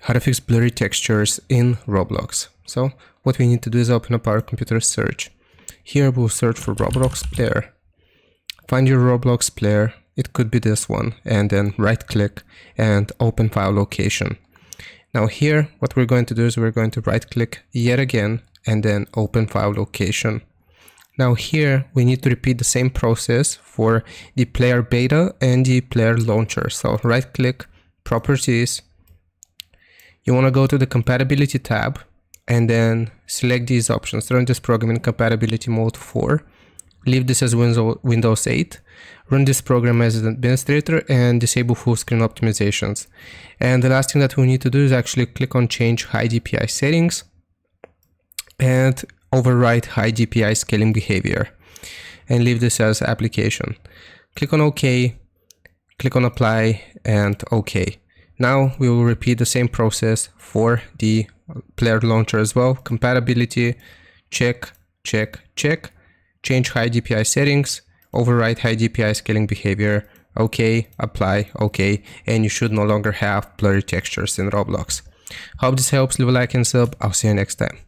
how to fix blurry textures in Roblox. So what we need to do is open up our computer search. Here we'll search for Roblox player. Find your Roblox player, it could be this one, and then right click and open file location. Now here what we're going to do is we're going to right click yet again and then open file location. Now here we need to repeat the same process for the player beta and the player launcher. So right click, properties, you want to go to the compatibility tab and then select these options. Run this program in compatibility mode 4. Leave this as Windows 8. Run this program as an administrator and disable full screen optimizations. And the last thing that we need to do is actually click on change high DPI settings and override high DPI scaling behavior and leave this as application. Click on OK, click on apply and OK. Now we will repeat the same process for the player launcher as well. Compatibility, check, check, check. Change high DPI settings, override high DPI scaling behavior, OK, apply, OK, and you should no longer have blurry textures in Roblox. Hope this helps. Leave a like and sub. I'll see you next time.